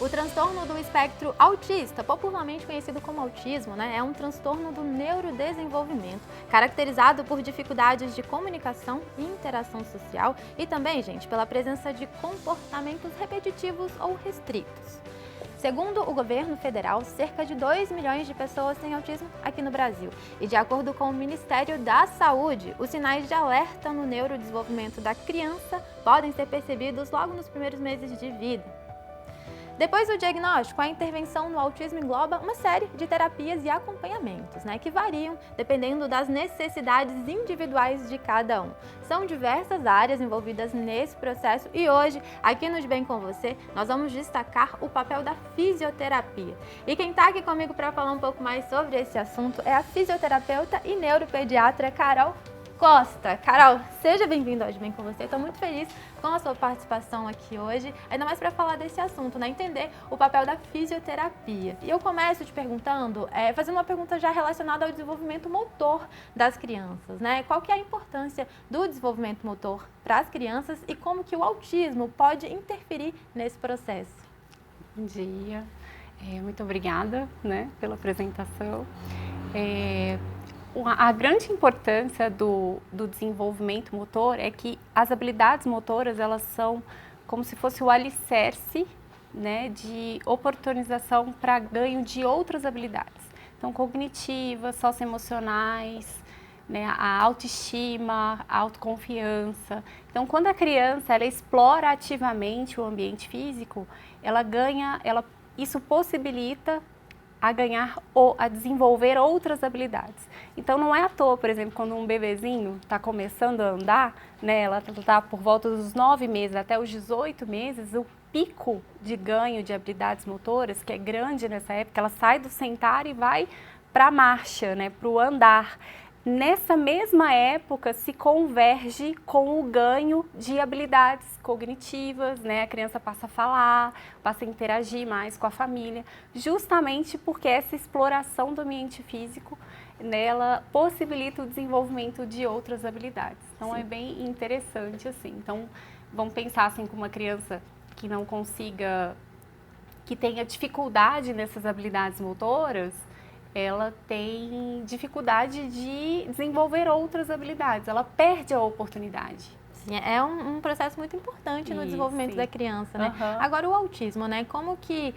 O transtorno do espectro autista, popularmente conhecido como autismo, é um transtorno do neurodesenvolvimento, caracterizado por dificuldades de comunicação e interação social e também, gente, pela presença de comportamentos repetitivos ou restritos. Segundo o governo federal, cerca de 2 milhões de pessoas têm autismo aqui no Brasil. E de acordo com o Ministério da Saúde, os sinais de alerta no neurodesenvolvimento da criança podem ser percebidos logo nos primeiros meses de vida. Depois do diagnóstico, a intervenção no autismo engloba uma série de terapias e acompanhamentos, que variam dependendo das necessidades individuais de cada um. São diversas áreas envolvidas nesse processo e hoje, aqui no De Bem Com Você, nós vamos destacar o papel da fisioterapia. E quem está aqui comigo para falar um pouco mais sobre esse assunto é a fisioterapeuta e neuropediatra Carol Costa. Carol, seja bem-vinda ao De Bem Com Você. Estou muito feliz com a sua participação aqui hoje, ainda mais para falar desse assunto, entender o papel da fisioterapia. E eu começo te perguntando, fazendo uma pergunta já relacionada ao desenvolvimento motor das crianças, Qual que é a importância do desenvolvimento motor para as crianças e como que o autismo pode interferir nesse processo? Bom dia, muito obrigada, pela apresentação. A grande importância do desenvolvimento motor é que as habilidades motoras, elas são como se fosse o alicerce, de oportunização para ganho de outras habilidades. Então, cognitivas, socioemocionais, a autoestima, a autoconfiança. Então, quando a criança ela explora ativamente o ambiente físico, isso possibilita a desenvolver outras habilidades. Então não é à toa, por exemplo, quando um bebezinho está começando a andar, ela está por volta dos 9 meses até os 18 meses, o pico de ganho de habilidades motoras, que é grande nessa época, ela sai do sentar e vai para a marcha, para o andar. Nessa mesma época se converge com o ganho de habilidades cognitivas, a criança passa a falar, passa a interagir mais com a família, justamente porque essa exploração do ambiente físico, ela possibilita o desenvolvimento de outras habilidades. Então é bem interessante assim. Então vamos pensar assim com uma criança que não consiga, que tenha dificuldade nessas habilidades motoras, ela tem dificuldade de desenvolver outras habilidades, ela perde a oportunidade. Sim, é um processo muito importante no desenvolvimento da criança, Agora o autismo, como que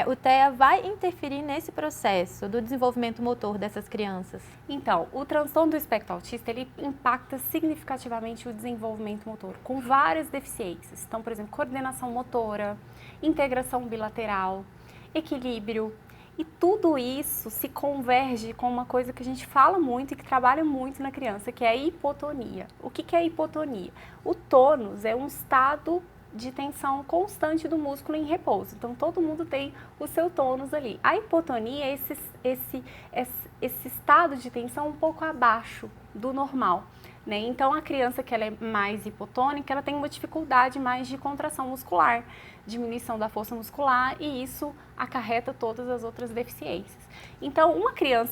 o TEA vai interferir nesse processo do desenvolvimento motor dessas crianças? Então, o transtorno do espectro autista, ele impacta significativamente o desenvolvimento motor, com várias deficiências. Então, por exemplo, coordenação motora, integração bilateral, equilíbrio. E tudo isso se converge com uma coisa que a gente fala muito e que trabalha muito na criança, que é a hipotonia. O que é a hipotonia? O tônus é um estado de tensão constante do músculo em repouso. Então, todo mundo tem o seu tônus ali. A hipotonia é esse estado de tensão um pouco abaixo do normal. Então, a criança que ela é mais hipotônica, ela tem uma dificuldade mais de contração muscular, diminuição da força muscular e isso acarreta todas as outras deficiências. Então,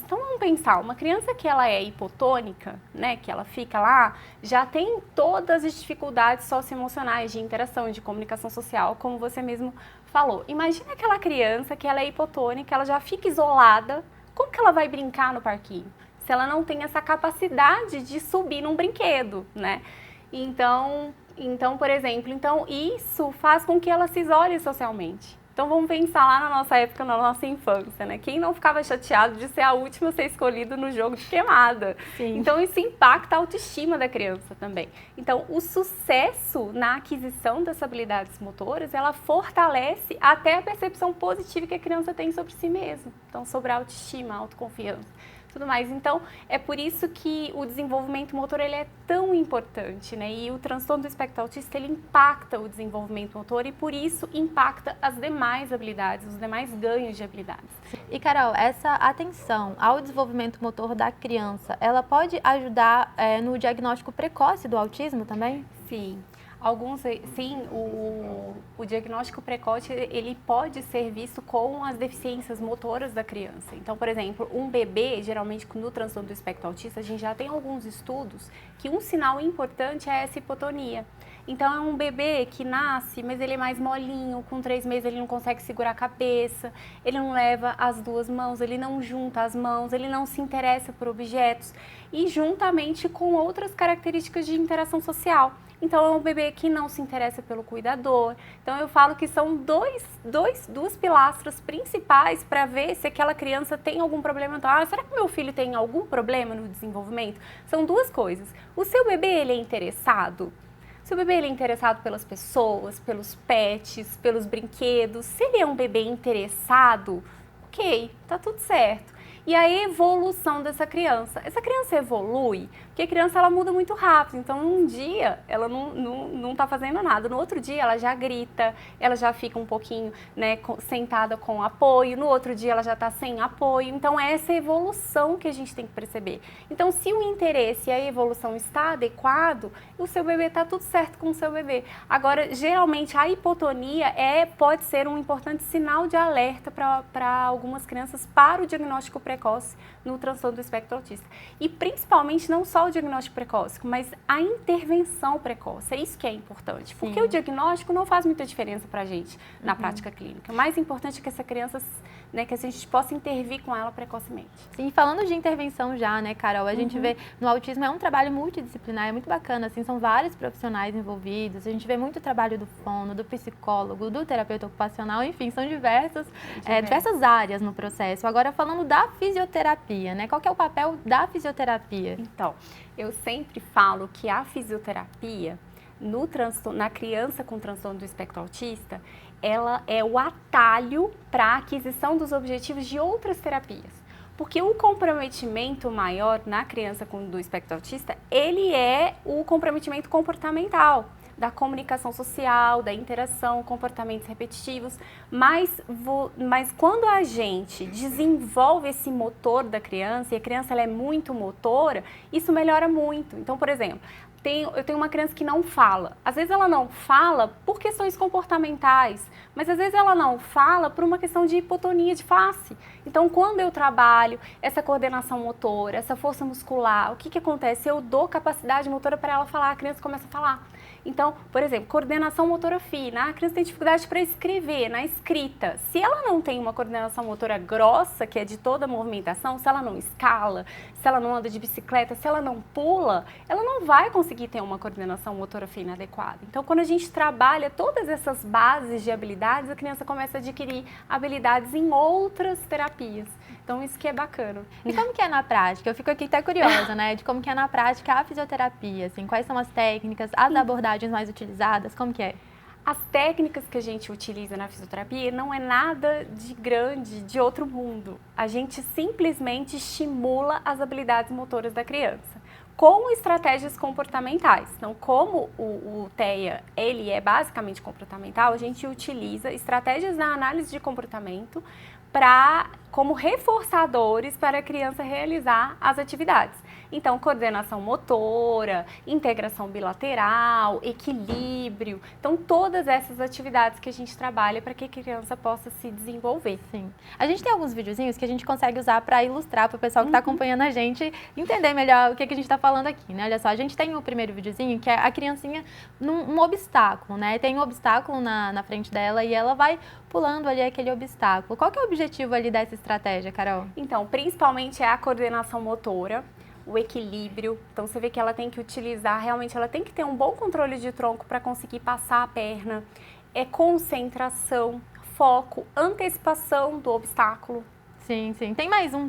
vamos pensar, uma criança que ela é hipotônica, que ela fica lá, já tem todas as dificuldades socioemocionais de interação, de comunicação social, como você mesmo falou. Imagina aquela criança que ela é hipotônica, ela já fica isolada, como que ela vai brincar no parquinho? Se ela não tem essa capacidade de subir num brinquedo, Então, por exemplo, isso faz com que ela se isole socialmente. Então, vamos pensar lá na nossa época, na nossa infância, Quem não ficava chateado de ser a última a ser escolhida no jogo de queimada? Sim. Então, isso impacta a autoestima da criança também. Então, o sucesso na aquisição das habilidades motoras, ela fortalece até a percepção positiva que a criança tem sobre si mesma. Então, sobre a autoestima, a autoconfiança. Tudo mais. Então, é por isso que o desenvolvimento motor ele é tão importante, E o transtorno do espectro autista, ele impacta o desenvolvimento motor e por isso impacta as demais habilidades, os demais ganhos de habilidades. E, Carol, essa atenção ao desenvolvimento motor da criança, ela pode ajudar no diagnóstico precoce do autismo também? Sim. Sim, o diagnóstico precoce, ele pode ser visto com as deficiências motoras da criança. Então, por exemplo, um bebê, geralmente no transtorno do espectro autista, a gente já tem alguns estudos que um sinal importante é essa hipotonia. Então, é um bebê que nasce, mas ele é mais molinho, com 3 meses ele não consegue segurar a cabeça, ele não leva as 2 mãos, ele não junta as mãos, ele não se interessa por objetos, e juntamente com outras características de interação social. Então, é um bebê que não se interessa pelo cuidador. Então, eu falo que são duas pilastras principais para ver se aquela criança tem algum problema. Então, será que meu filho tem algum problema no desenvolvimento? São 2 coisas. O seu bebê, ele é interessado? Se o bebê ele é interessado pelas pessoas, pelos pets, pelos brinquedos, se ele é um bebê interessado, ok, tá tudo certo. E a evolução dessa criança. Essa criança evolui, porque a criança ela muda muito rápido. Então, um dia ela não tá fazendo nada. No outro dia ela já grita, ela já fica um pouquinho, né, sentada com apoio. No outro dia ela já tá sem apoio. Então, é essa evolução que a gente tem que perceber. Então, se o interesse e a evolução está adequado, o seu bebê tá tudo certo com o seu bebê. Agora, geralmente a hipotonia pode ser um importante sinal de alerta para algumas crianças para o diagnóstico precoce no transtorno do espectro autista. E principalmente não só o diagnóstico precoce, mas a intervenção precoce. É isso que é importante. Porque o diagnóstico não faz muita diferença para a gente na prática clínica. O mais importante é que essa criança, né, que a gente possa intervir com ela precocemente. Sim, falando de intervenção já, né, Carol, a gente vê no autismo é um trabalho multidisciplinar, é muito bacana, assim, são vários profissionais envolvidos, a gente vê muito trabalho do fono, do psicólogo, do terapeuta ocupacional, enfim, são diversas áreas no processo. Agora, falando da fisioterapia, né, qual que é o papel da fisioterapia? Então, eu sempre falo que a fisioterapia na criança com transtorno do espectro autista, ela é o atalho para a aquisição dos objetivos de outras terapias. Porque o comprometimento maior na criança do espectro autista, ele é o comprometimento comportamental, da comunicação social, da interação, comportamentos repetitivos, mas quando a gente desenvolve esse motor da criança, e a criança ela é muito motora, isso melhora muito. Então, por exemplo, eu tenho uma criança que não fala. Às vezes ela não fala por questões comportamentais, mas às vezes ela não fala por uma questão de hipotonia de face. Então, quando eu trabalho essa coordenação motora, essa força muscular, o que acontece? Eu dou capacidade motora para ela falar, a criança começa a falar. Então, por exemplo, coordenação motora fina, a criança tem dificuldade para escrever, na escrita. Se ela não tem uma coordenação motora grossa, que é de toda a movimentação, se ela não escala, se ela não anda de bicicleta, se ela não pula, ela não vai conseguir ter uma coordenação motora fina adequada. Então, quando a gente trabalha todas essas bases de habilidades, a criança começa a adquirir habilidades em outras terapias. Então, isso que é bacana. E como que é na prática? Eu fico aqui até curiosa, né, de como que é na prática a fisioterapia, assim, quais são as técnicas, as abordagens mais utilizadas, como que é? As técnicas que a gente utiliza na fisioterapia não é nada de grande, de outro mundo. A gente simplesmente estimula as habilidades motoras da criança com estratégias comportamentais. Então, como o TEA ele é basicamente comportamental, a gente utiliza estratégias na análise de comportamento como reforçadores para a criança realizar as atividades. Então, coordenação motora, integração bilateral, equilíbrio. Então, todas essas atividades que a gente trabalha para que a criança possa se desenvolver. Sim. A gente tem alguns videozinhos que a gente consegue usar para ilustrar para o pessoal que está acompanhando a gente entender melhor o que a gente está falando aqui, né? Olha só, a gente tem o primeiro videozinho que é a criancinha num obstáculo, né? Tem um obstáculo na frente dela e ela vai pulando ali aquele obstáculo. Qual que é o objetivo ali dessa estratégia, Carol? Então, principalmente é a coordenação motora, o equilíbrio. Então, você vê que ela tem que utilizar, realmente ela tem que ter um bom controle de tronco para conseguir passar a perna. É concentração, foco, antecipação do obstáculo. Sim, sim. Tem mais um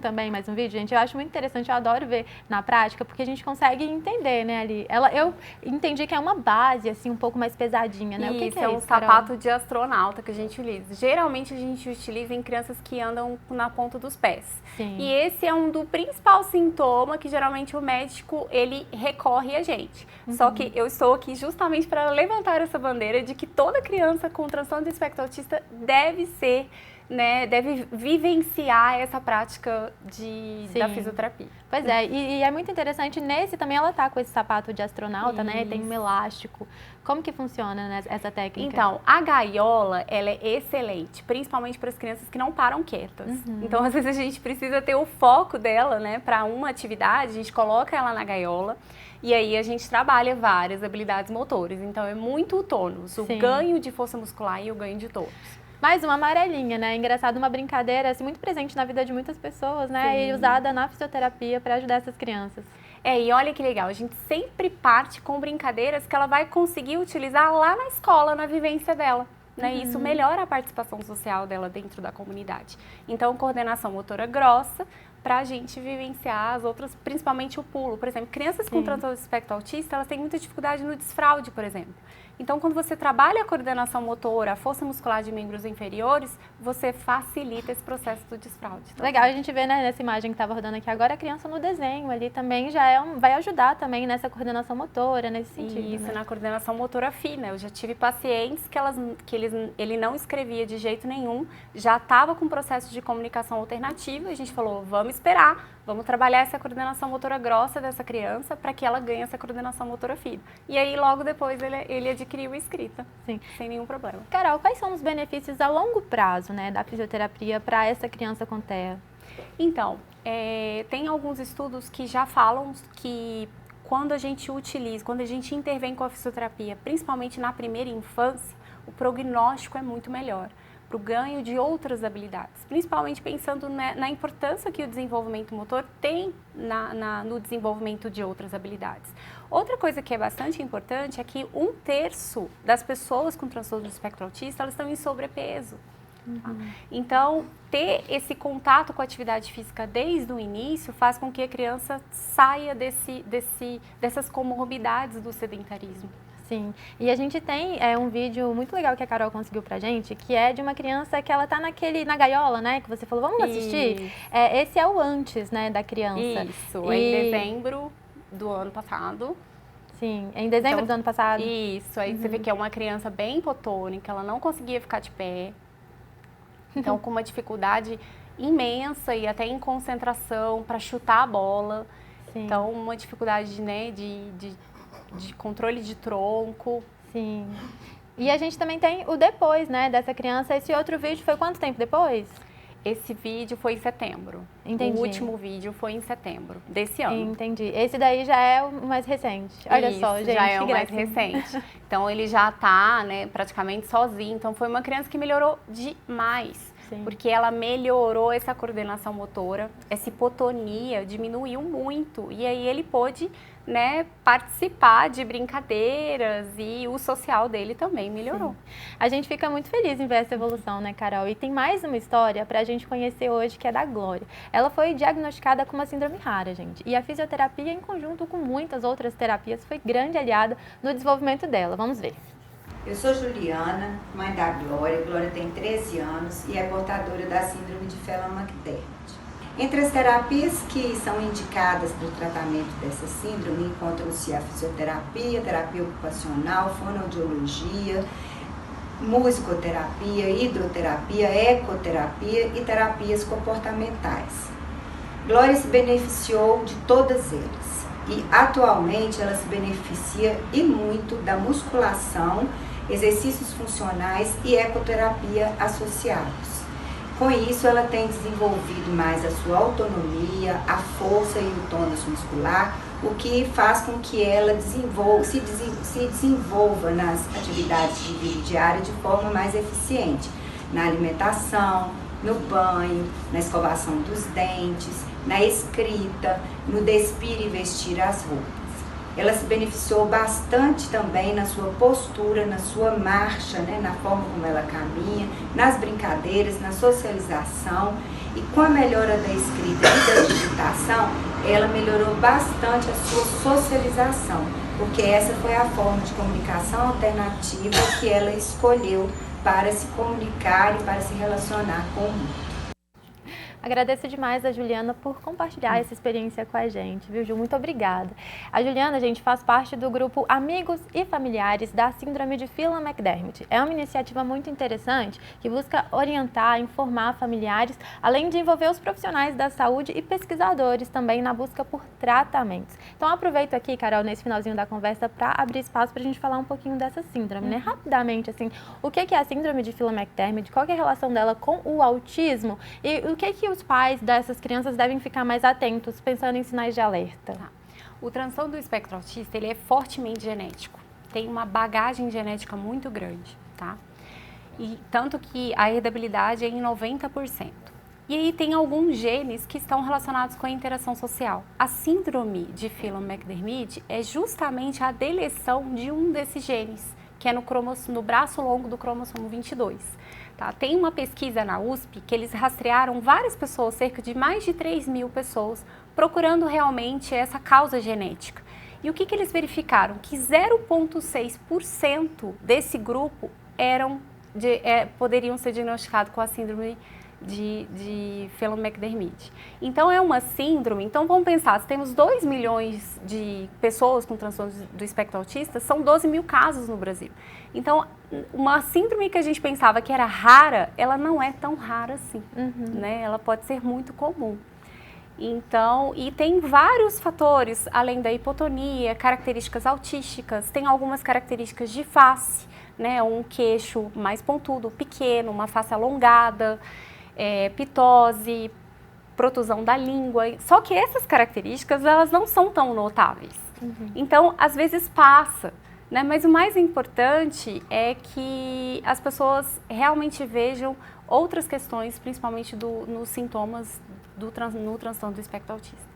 vídeo, gente. Eu acho muito interessante, eu adoro ver na prática, porque a gente consegue entender, né, ali. Eu entendi que é uma base, assim, um pouco mais pesadinha, né? Isso, o que é um isso, sapato Carol? de astronauta que a gente utiliza. Geralmente a gente utiliza em crianças que andam na ponta dos pés. Sim. E esse é um do principal sintoma que geralmente o médico, ele recorre a gente. Só que eu estou aqui justamente para levantar essa bandeira de que toda criança com transtorno do espectro autista deve ser né, deve vivenciar essa prática da fisioterapia. Pois é, e é muito interessante, nesse também ela tá com esse sapato de astronauta, né, e tem um elástico. Como que funciona, né, essa técnica? Então, a gaiola, ela é excelente, principalmente para as crianças que não param quietas. Então, às vezes a gente precisa ter o foco dela, né, para uma atividade, a gente coloca ela na gaiola e aí a gente trabalha várias habilidades motoras. Então, é muito o tônus, o ganho de força muscular e o ganho de tônus. Mais uma amarelinha, né? Engraçado, uma brincadeira assim, muito presente na vida de muitas pessoas, né? E usada na fisioterapia para ajudar essas crianças. E olha que legal, a gente sempre parte com brincadeiras que ela vai conseguir utilizar lá na escola, na vivência dela. Né? Isso melhora a participação social dela dentro da comunidade. Então, coordenação motora grossa, para a gente vivenciar as outras, principalmente o pulo. Por exemplo, crianças com transtorno do espectro autista, elas têm muita dificuldade no desfraude, por exemplo. Então, quando você trabalha a coordenação motora, a força muscular de membros inferiores, você facilita esse processo do desfraude. Então, legal, a gente vê, né, nessa imagem que estava rodando aqui agora, a criança no desenho ali também já vai ajudar também nessa coordenação motora, nesse sentido. Isso, né? Na coordenação motora fina. Eu já tive pacientes que ele não escrevia de jeito nenhum, já estava com processo de comunicação alternativa, a gente falou, vamos esperar, vamos trabalhar essa coordenação motora grossa dessa criança para que ela ganhe essa coordenação motora fina. E aí, logo depois, ele adquiriu a escrita, sem nenhum problema. Carol, quais são os benefícios a longo prazo, né, da fisioterapia para essa criança com TEA? Então, tem alguns estudos que já falam que quando a gente intervém com a fisioterapia, principalmente na primeira infância, o prognóstico é muito melhor para o ganho de outras habilidades, principalmente pensando na importância que o desenvolvimento motor tem no desenvolvimento de outras habilidades. Outra coisa que é bastante importante é que 1/3 das pessoas com transtorno do espectro autista, elas estão em sobrepeso. Tá? Então, ter esse contato com a atividade física desde o início faz com que a criança saia dessas comorbidades do sedentarismo. Sim, e a gente tem um vídeo muito legal que a Carol conseguiu pra gente, que é de uma criança que ela tá na gaiola, né, que você falou, vamos assistir? Esse é o antes, né, da criança. Isso, em dezembro do ano passado. Sim, em dezembro do ano passado. Isso, aí você vê que é uma criança bem hipotônica, ela não conseguia ficar de pé, então com uma dificuldade imensa e até em concentração para chutar a bola. Sim. Então, uma dificuldade, né, de controle de tronco. Sim. E a gente também tem o depois, né, dessa criança. Esse outro vídeo foi quanto tempo depois? Esse vídeo foi em setembro. Entendi. O último vídeo foi em setembro desse ano. Entendi. Esse daí já é o mais recente. Olha só, gente. Já é o mais recente. Então, ele já tá, né, praticamente sozinho. Então, foi uma criança que melhorou demais. Sim. Porque ela melhorou essa coordenação motora, essa hipotonia diminuiu muito. E aí ele pôde, né, participar de brincadeiras e o social dele também melhorou. Sim. A gente fica muito feliz em ver essa evolução, né, Carol? E tem mais uma história pra gente conhecer hoje, que é da Glória. Ela foi diagnosticada com uma síndrome rara, gente. E a fisioterapia, em conjunto com muitas outras terapias, foi grande aliada no desenvolvimento dela. Vamos ver. Eu sou Juliana, mãe da Glória. Glória tem 13 anos e é portadora da síndrome de Phelan-McDermott. Entre as terapias que são indicadas para o tratamento dessa síndrome encontram-se a fisioterapia, terapia ocupacional, fonoaudiologia, musicoterapia, hidroterapia, ecoterapia e terapias comportamentais. Glória se beneficiou de todas elas e atualmente ela se beneficia e muito da musculação, exercícios funcionais e ecoterapia associados. Com isso, ela tem desenvolvido mais a sua autonomia, a força e o tônus muscular, o que faz com que ela se desenvolva nas atividades de vida diária de forma mais eficiente, na alimentação, no banho, na escovação dos dentes, na escrita, no despir e vestir as roupas. Ela se beneficiou bastante também na sua postura, na sua marcha, né, na forma como ela caminha, nas brincadeiras, na socialização. E com a melhora da escrita e da digitação, ela melhorou bastante a sua socialização, porque essa foi a forma de comunicação alternativa que ela escolheu para se comunicar e para se relacionar com o mundo. Agradeço demais a Juliana por compartilhar essa experiência com a gente, viu, Ju? Muito obrigada. A Juliana, gente, faz parte do grupo Amigos e Familiares da Síndrome de Phelan-McDermid. É uma iniciativa muito interessante que busca orientar, informar familiares, além de envolver os profissionais da saúde e pesquisadores também na busca por tratamentos. Então, aproveito aqui, Carol, nesse finalzinho da conversa para abrir espaço para a gente falar um pouquinho dessa síndrome, né? Rapidamente, assim, o que é a Síndrome de Phelan-McDermid? Qual que é a relação dela com o autismo? E o que os pais dessas crianças devem ficar mais atentos, pensando em sinais de alerta? Tá. O transtorno do espectro autista, ele é fortemente genético. Tem uma bagagem genética muito grande, tá? E tanto que a heredabilidade é em 90%. E aí tem alguns genes que estão relacionados com a interação social. A síndrome de Phelan-McDermid é justamente a deleção de um desses genes, que é no braço longo do cromossomo 22. Tá? Tem uma pesquisa na USP que eles rastrearam várias pessoas, cerca de mais de 3.000 pessoas, procurando realmente essa causa genética. E o que eles verificaram? Que 0,6% desse grupo poderiam ser diagnosticados com a síndrome de Phelan-McDermid. Então é uma síndrome, então vamos pensar, se temos 2 milhões de pessoas com transtorno do espectro autista, são 12 mil casos no Brasil. Então, uma síndrome que a gente pensava que era rara, ela não é tão rara assim, né? Ela pode ser muito comum. Então, e tem vários fatores, além da hipotonia, características autísticas, tem algumas características de face, né? Um queixo mais pontudo, pequeno, uma face alongada, pitose, protusão da língua. Só que essas características, elas não são tão notáveis. Então, às vezes passa, né? Mas o mais importante é que as pessoas realmente vejam outras questões, principalmente nos sintomas no transtorno do espectro autista.